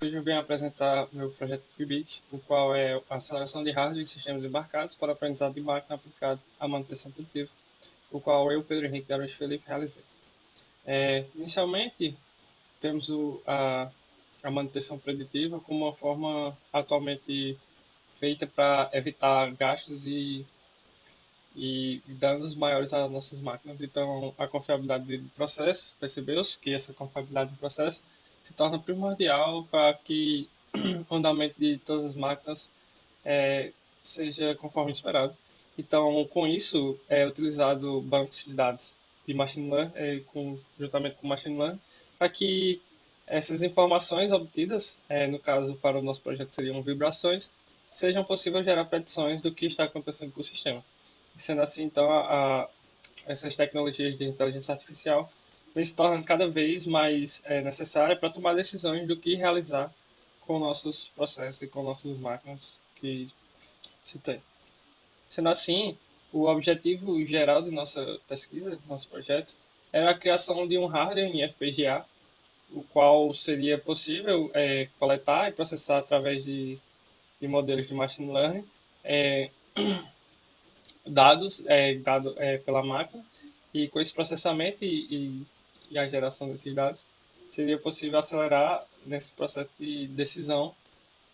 Hoje eu venho apresentar meu projeto PIBIC, o qual é a aceleração de hardware de sistemas embarcados para aprendizado de máquina aplicado à manutenção preditiva, o qual eu, Pedro Henrique Garoto Felipe, realizei. Inicialmente, temos a manutenção preditiva como uma forma atualmente feita para evitar gastos e danos maiores às nossas máquinas. Então, a confiabilidade do processo, percebeu-se que essa confiabilidade do processo se torna primordial para que o andamento de todas as máquinas é, seja conforme esperado. Então, com isso, é utilizado bancos de dados de machine learning, juntamente com machine learning, para que essas informações obtidas, no caso para o nosso projeto seriam vibrações, sejam possíveis gerar predições do que está acontecendo com o sistema. Sendo assim, então, essas tecnologias de inteligência artificial vêm se tornando cada vez mais necessárias para tomar decisões do que realizar com nossos processos e com nossas máquinas que se tem. Sendo assim, o objetivo geral de nossa pesquisa, nosso projeto, era a criação de um hardware em FPGA, o qual seria possível coletar e processar através de modelos de machine learning é, dados pela máquina, e com esse processamento e a geração desses dados, seria possível acelerar nesse processo de decisão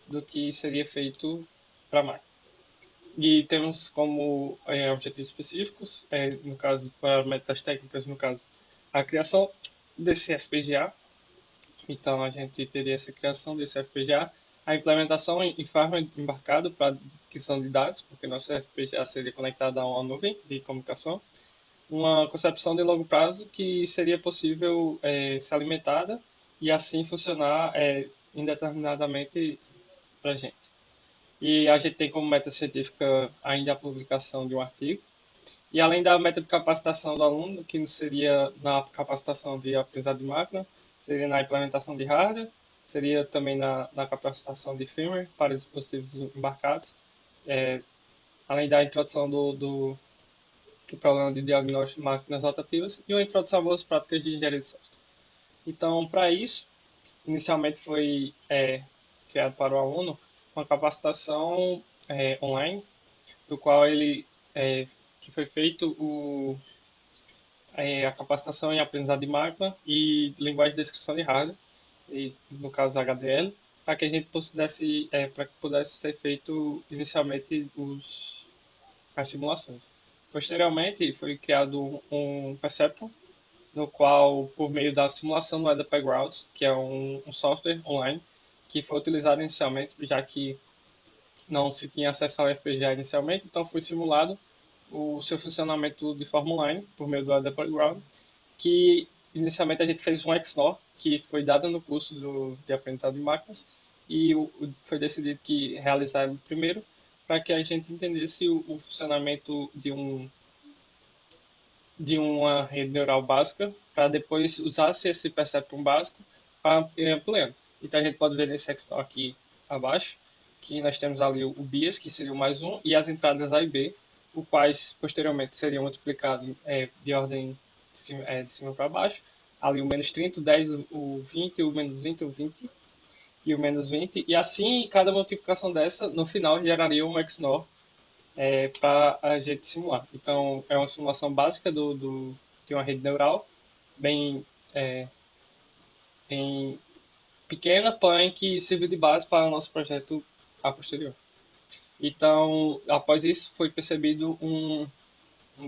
do que seria feito para a máquina. E temos como objetivos específicos, no caso, para metas técnicas, no caso, a criação desse FPGA. Então, a gente teria essa criação desse FPGA, a implementação em firmware embarcado para adquisição de dados, porque nosso FPGA seria conectado a uma nuvem de comunicação, uma concepção de longo prazo que seria possível ser alimentada e assim funcionar indeterminadamente para a gente. E a gente tem como meta científica ainda a publicação de um artigo. E além da meta de capacitação do aluno, que seria na capacitação de aprendizado de máquina, seria na implementação de hardware, seria também na capacitação de firmware para dispositivos embarcados, é, além da introdução do problema de diagnóstico de máquinas rotativas e uma introdução a boas práticas de engenharia de software. Então, para isso, inicialmente foi criado para o aluno uma capacitação online, do qual que foi feito a capacitação em aprendizado de máquina e linguagem de descrição de hardware, e, no caso HDL, para que a gente para que pudesse ser feito inicialmente as simulações. Posteriormente, foi criado um Perceptron, no qual, por meio da simulação do Eda Playgrounds, que é um software online, que foi utilizado inicialmente, já que não se tinha acesso ao FPGA inicialmente, então foi simulado o seu funcionamento de forma online, por meio do Eda Playground, que inicialmente a gente fez um XNOR, que foi dado no curso de aprendizado de máquinas, e foi decidido que realizar ele primeiro, para que a gente entendesse o funcionamento de uma rede neural básica, para depois usar esse perceptron básico para ir ampliando. Então a gente pode ver nesse XNOR aqui abaixo, que nós temos ali o BIAS, que seria o mais um, e as entradas A e B, os quais posteriormente seriam multiplicados de ordem de cima para baixo. Ali o menos 30, o 10, o 20, o menos 20, o 20 e o menos 20. E assim, cada multiplicação dessa, no final, geraria um XNOR para a gente simular. Então, é uma simulação básica de uma rede neural, bem, é, bem pequena, porém que serviu de base para o nosso projeto a posterior. Então, após isso, foi percebido um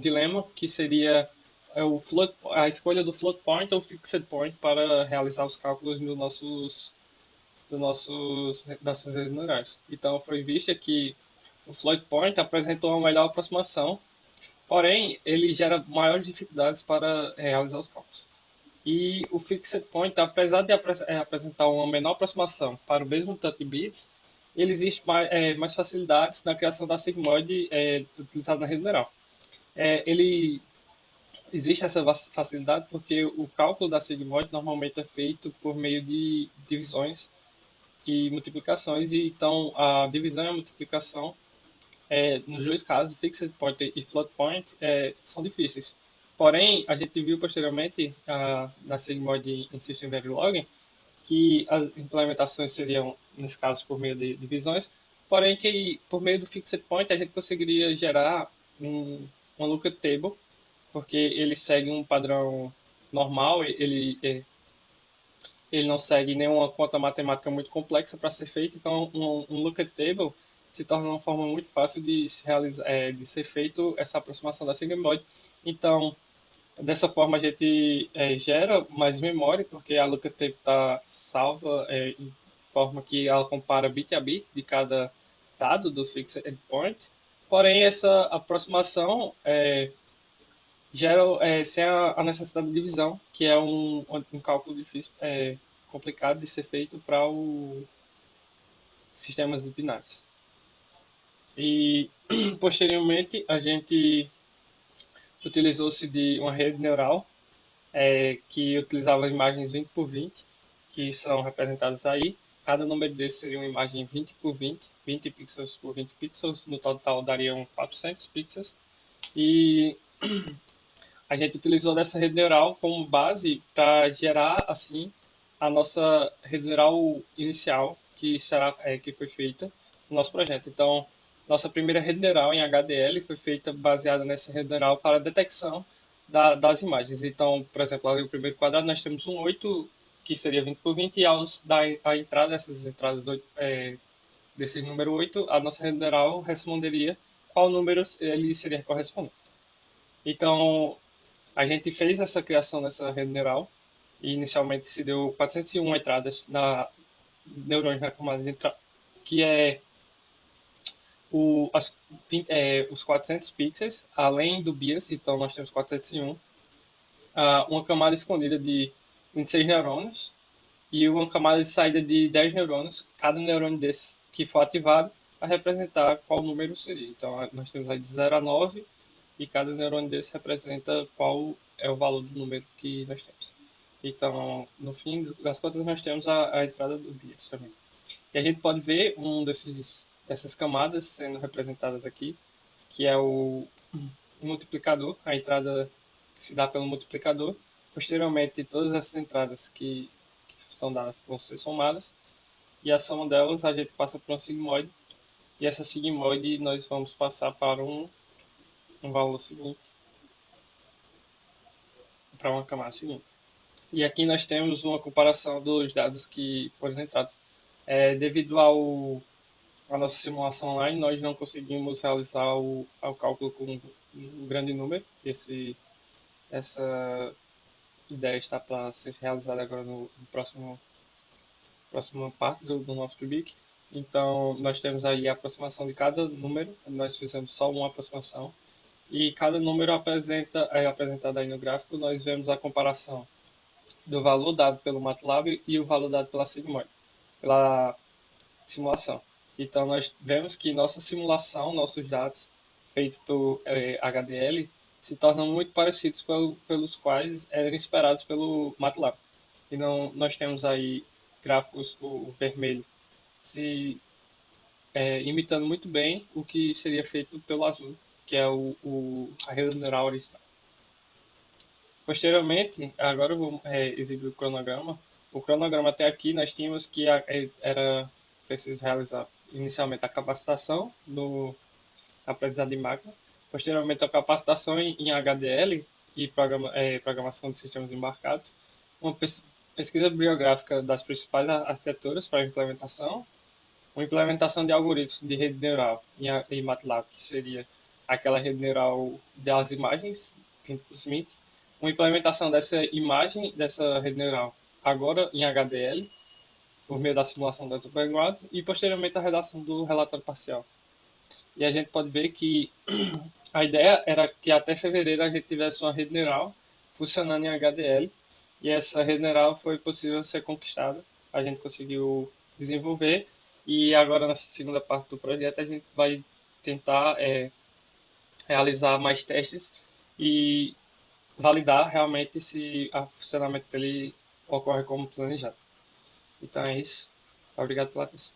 dilema que seria a escolha do float point ou fixed point para realizar os cálculos das redes neurais. Então, foi visto que o float point apresentou uma melhor aproximação, porém, ele gera maiores dificuldades para realizar os cálculos. E o fixed point, apesar de apresentar uma menor aproximação para o mesmo tanto de bits, ele existe mais facilidades na criação da sigmoide utilizada na rede neural. Ele existe essa facilidade porque o cálculo da sigmoide normalmente é feito por meio de divisões e multiplicações, e então a divisão e a multiplicação, nos dois casos, fixed point e float point, são difíceis. Porém, a gente viu posteriormente na sigmoide em System Verilog que as implementações seriam, nesse caso, por meio de divisões, porém que por meio do Fixed Point a gente conseguiria gerar uma lookup table, porque ele segue um padrão normal, ele não segue nenhuma conta matemática muito complexa para ser feita, então um lookup table se torna uma forma muito fácil de se realizar, de ser feito essa aproximação da sigmoid. Então, dessa forma a gente gera mais memória, porque a lookup table está salva em forma que ela compara bit a bit de cada dado do fixed endpoint. Porém, essa aproximação gera sem a necessidade de divisão, que é um cálculo difícil, complicado de ser feito para os sistemas binários. E posteriormente a gente utilizou-se de uma rede neural que utilizava imagens 20 por 20, que são representadas aí. Cada número desses seria uma imagem 20 por 20, 20 pixels por 20 pixels, no total dariam 400 pixels. E a gente utilizou dessa rede neural como base para gerar assim a nossa rede neural inicial que foi feita no nosso projeto. Então, nossa primeira rede neural em HDL foi feita baseada nessa rede neural para detecção das imagens. Então, por exemplo, ali no primeiro quadrado nós temos um 8 que seria 20 por 20 e ao dar a entrada, essas entradas desse número 8, a nossa rede neural responderia qual número ele seria correspondente. Então, a gente fez essa criação dessa rede neural e inicialmente se deu 401 entradas na neurônios na camada central, que é os 400 pixels, além do BIAS, então nós temos 401, uma camada escondida de 26 neurônios e uma camada de saída de 10 neurônios, cada neurônio desse que for ativado vai representar qual número seria. Então nós temos aí de 0 a 9 e cada neurônio desse representa qual é o valor do número que nós temos. Então, no fim das contas, nós temos a entrada do BIAS também. E a gente pode ver dessas camadas sendo representadas aqui, que é o multiplicador, a entrada que se dá pelo multiplicador. Posteriormente, todas essas entradas que são dadas vão ser somadas, e a soma delas a gente passa para um sigmoide, e essa sigmoide nós vamos passar para um valor seguinte, para uma camada seguinte. E aqui nós temos uma comparação dos dados que foram entrados. Devido à nossa simulação online, nós não conseguimos realizar o cálculo com um grande número. Essa ideia está para ser realizada agora no próxima parte do nosso PIBIC. Então, nós temos aí a aproximação de cada número. Nós fizemos só uma aproximação. E cada número é apresentado aí no gráfico. Nós vemos a comparação do valor dado pelo MATLAB e o valor dado pela Sigmoid, pela simulação. Então, nós vemos que nossa simulação, nossos dados feitos por HDL, se tornam muito parecidos pelos quais eram esperados pelo MATLAB. Então, nós temos aí gráficos, o vermelho, se imitando muito bem o que seria feito pelo azul, que é a rede neural original. Posteriormente, agora eu vou exibir o cronograma. O cronograma até aqui nós tínhamos que era preciso realizar inicialmente a capacitação do aprendizado de máquina, posteriormente a capacitação em HDL e programação de sistemas embarcados, uma pesquisa bibliográfica das principais arquiteturas para implementação, uma implementação de algoritmos de rede neural em MATLAB, que seria aquela rede neural das imagens, simplesmente, uma implementação dessa imagem, dessa rede neural, agora em HDL, por meio da simulação do background, e posteriormente a redação do relatório parcial. E a gente pode ver que a ideia era que até fevereiro a gente tivesse uma rede neural funcionando em HDL, e essa rede neural foi possível ser conquistada, a gente conseguiu desenvolver, e agora na segunda parte do projeto a gente vai tentar realizar mais testes e validar realmente se o funcionamento dele ocorre como planejado. Então é isso. Obrigado pela atenção.